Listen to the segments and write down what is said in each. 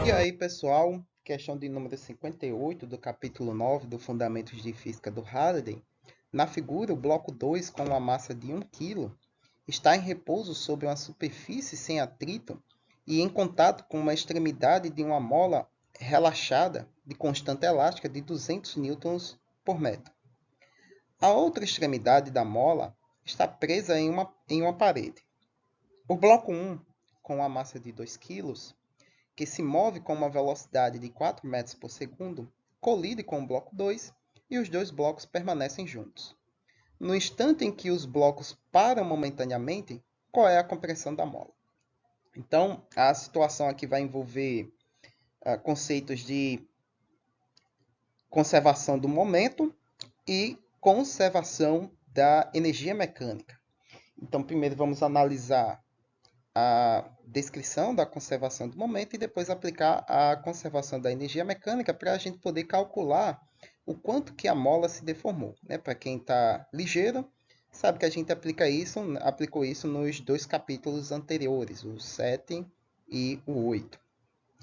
E aí, pessoal, questão de número 58 do capítulo 9 do Fundamentos de Física do Halliday. Na figura, o bloco 2, com uma massa de 1 kg, está em repouso sobre uma superfície sem atrito e em contato com uma extremidade de uma mola relaxada de constante elástica de 200 newtons por metro. A outra extremidade da mola está presa em uma parede. O bloco 1, com uma massa de 2 kg, que se move com uma velocidade de 4 metros por segundo, colide com o bloco 2 e os dois blocos permanecem juntos. No instante em que os blocos param momentaneamente, qual é a compressão da mola? Então, a situação aqui vai envolver conceitos de conservação do momento e conservação da energia mecânica. Então, primeiro vamos analisar a descrição da conservação do momento e depois aplicar a conservação da energia mecânica para a gente poder calcular o quanto que a mola se deformou. Né? Para quem está ligeiro, sabe que a gente aplicou isso nos dois capítulos anteriores, o 7 e o 8.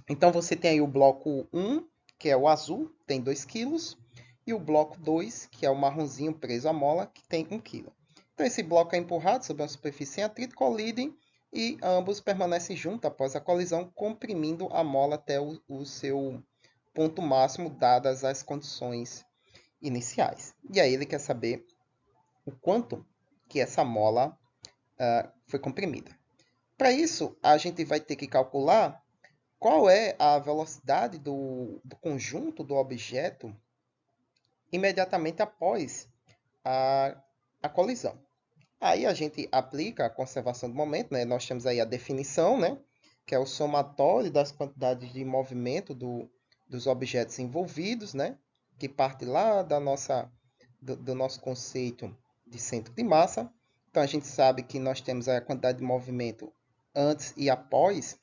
Então você tem aí o bloco 1, que é o azul, tem 2 kg, e o bloco 2, que é o marronzinho preso à mola, que tem 1 kg. Então esse bloco é empurrado sobre uma superfície sem atrito, colidem e ambos permanecem juntos após a colisão, comprimindo a mola até o seu ponto máximo, dadas as condições iniciais. E aí ele quer saber o quanto que essa mola foi comprimida. Para isso, a gente vai ter que calcular qual é a velocidade do conjunto do objeto imediatamente após a colisão. Aí a gente aplica a conservação do momento, né? Nós temos aí a definição, né? Que é o somatório das quantidades de movimento dos objetos envolvidos, né? Que parte lá do nosso conceito de centro de massa. Então a gente sabe que nós temos a quantidade de movimento antes e após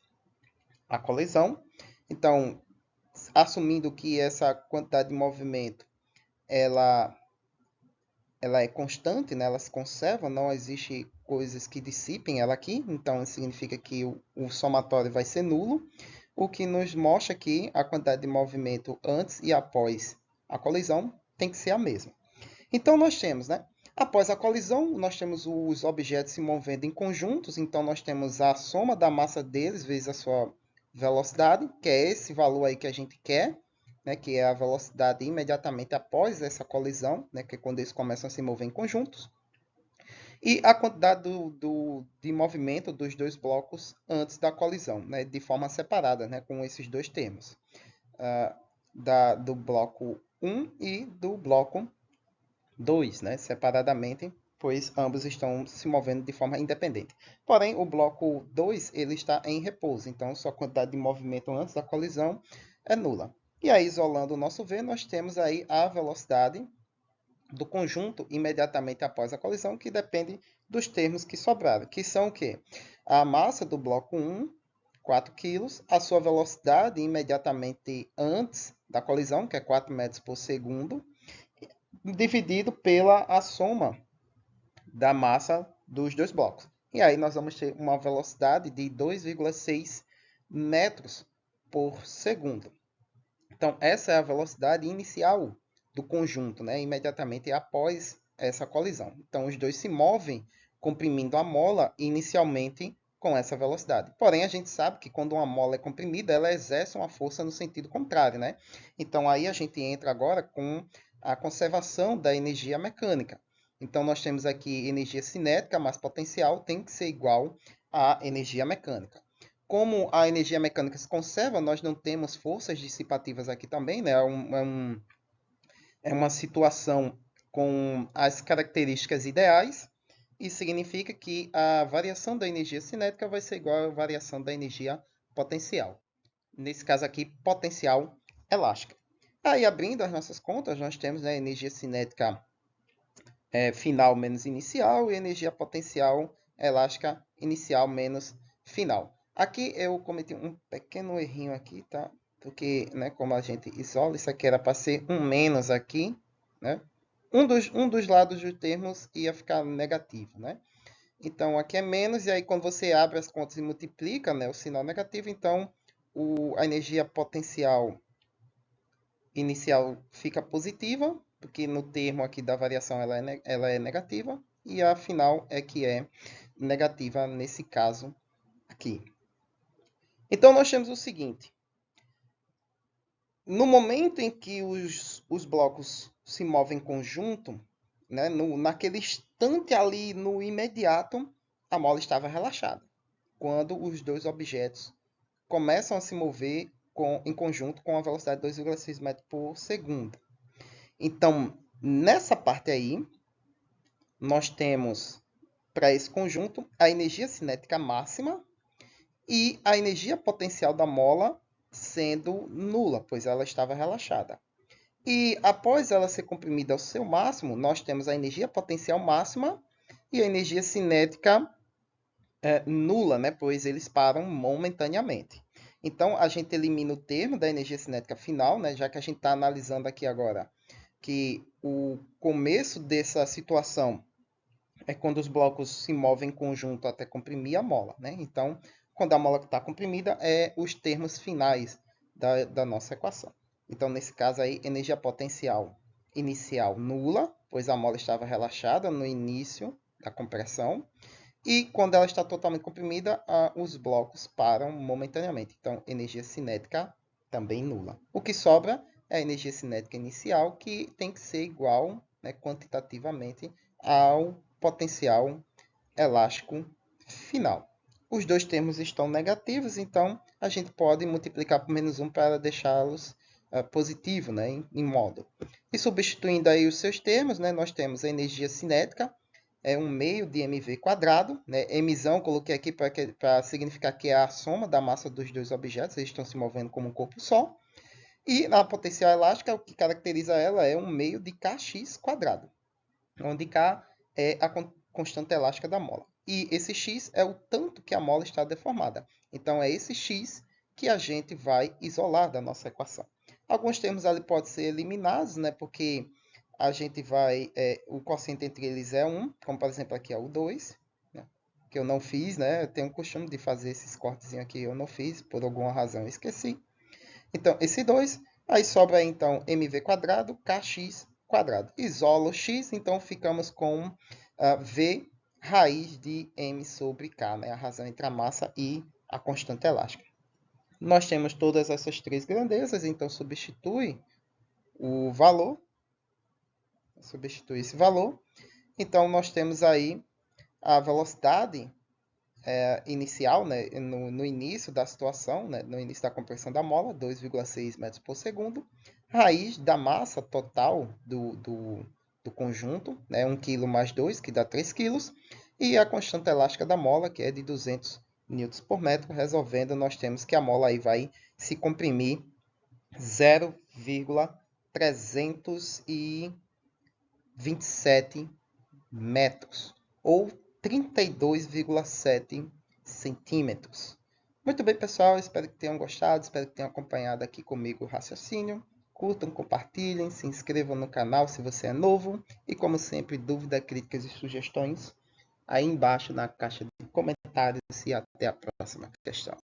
a colisão. Então, assumindo que essa quantidade de movimento ela é constante, né? Ela se conserva, não existe coisas que dissipem ela aqui, então significa que o somatório vai ser nulo, o que nos mostra que a quantidade de movimento antes e após a colisão tem que ser a mesma. Então nós temos, né? Após a colisão, nós temos os objetos se movendo em conjuntos, então nós temos a soma da massa deles vezes a sua velocidade, que é esse valor aí que a gente quer, né, que é a velocidade imediatamente após essa colisão, né, que é quando eles começam a se mover em conjuntos, e a quantidade de movimento dos dois blocos antes da colisão, né, de forma separada, né, com esses dois termos, do bloco 1 e do bloco 2, né, separadamente, pois ambos estão se movendo de forma independente. Porém, o bloco 2 ele está em repouso, então sua quantidade de movimento antes da colisão é nula. E aí, isolando o nosso V, nós temos aí a velocidade do conjunto imediatamente após a colisão, que depende dos termos que sobraram, que são o quê? A massa do bloco 1, 4 kg, a sua velocidade imediatamente antes da colisão, que é 4 metros por segundo, dividido pela a soma da massa dos dois blocos. E aí nós vamos ter uma velocidade de 2,6 metros por segundo. Então, essa é a velocidade inicial do conjunto, né? Imediatamente após essa colisão. Então, os dois se movem comprimindo a mola inicialmente com essa velocidade. Porém, a gente sabe que quando uma mola é comprimida, ela exerce uma força no sentido contrário, né? Então, aí a gente entra agora com a conservação da energia mecânica. Então, nós temos aqui energia cinética mais potencial tem que ser igual à energia mecânica. Como a energia mecânica se conserva, nós não temos forças dissipativas aqui também, né? É uma situação com as características ideais e significa que a variação da energia cinética vai ser igual à variação da energia potencial. Nesse caso aqui, potencial elástica. Aí, abrindo as nossas contas, nós temos a energia cinética final menos inicial e energia potencial elástica inicial menos final. Aqui eu cometi um pequeno errinho aqui, tá? Porque, né, como a gente isola, isso aqui era para ser um menos aqui, né? Um dos lados dos termos ia ficar negativo, né? Então, aqui é menos, e aí quando você abre as contas e multiplica, né, o sinal negativo, então a energia potencial inicial fica positiva, porque no termo aqui da variação ela é negativa, e a final é que é negativa nesse caso aqui. Então, nós temos o seguinte. No momento em que os blocos se movem em conjunto, né, naquele instante ali, no imediato, a mola estava relaxada. Quando os dois objetos começam a se mover em conjunto com a velocidade de 2,6 metros por segundo. Então, nessa parte aí, nós temos, para esse conjunto, a energia cinética máxima e a energia potencial da mola sendo nula, pois ela estava relaxada. E após ela ser comprimida ao seu máximo, nós temos a energia potencial máxima e a energia cinética nula, né? Pois eles param momentaneamente. Então, a gente elimina o termo da energia cinética final, né? Já que a gente está analisando aqui agora que o começo dessa situação é quando os blocos se movem em conjunto até comprimir a mola, né? Então, quando a mola está comprimida, é os termos finais da nossa equação. Então, nesse caso aí, energia potencial inicial nula, pois a mola estava relaxada no início da compressão. E quando ela está totalmente comprimida, os blocos param momentaneamente. Então, energia cinética também nula. O que sobra é a energia cinética inicial, que tem que ser igual, né, quantitativamente ao potencial elástico final. Os dois termos estão negativos, então a gente pode multiplicar por menos 1 para deixá-los positivo, né, em módulo. E substituindo aí os seus termos, né, nós temos a energia cinética, é 1/2 de mv quadrado, né? Mzão coloquei aqui para significar que é a soma da massa dos dois objetos, eles estão se movendo como um corpo só. E na potencial elástica, o que caracteriza ela é 1/2 de kx quadrado, onde k é a constante elástica da mola. E esse x é o tanto que a mola está deformada. Então, é esse x que a gente vai isolar da nossa equação. Alguns termos ali podem ser eliminados, né? Porque a gente vai... o quociente entre eles é 1, como por exemplo aqui é o 2, né? Que eu não fiz, né? Eu tenho o costume de fazer esses cortezinhos aqui, eu não fiz, por alguma razão eu esqueci. Então, esse 2, aí sobra então mv quadrado, kx quadrado. Isolo x, então ficamos com v raiz de m sobre k, né? A razão entre a massa e a constante elástica. Nós temos todas essas três grandezas, então substitui o valor, substitui esse valor. Então, nós temos aí a velocidade inicial, né, no início da situação, né, no início da compressão da mola, 2,6 metros por segundo, raiz da massa total do conjunto, né, 1 kg mais 2, que dá 3 kg, e a constante elástica da mola, que é de 200 newtons por metro. Resolvendo, nós temos que a mola aí vai se comprimir 0,327 metros, ou 32,7 centímetros. Muito bem, pessoal. Espero que tenham gostado. Espero que tenham acompanhado aqui comigo o raciocínio. Curtam, compartilhem, se inscrevam no canal se você é novo. E, como sempre, dúvidas, críticas e sugestões aí embaixo na caixa de comentários. E até a próxima questão.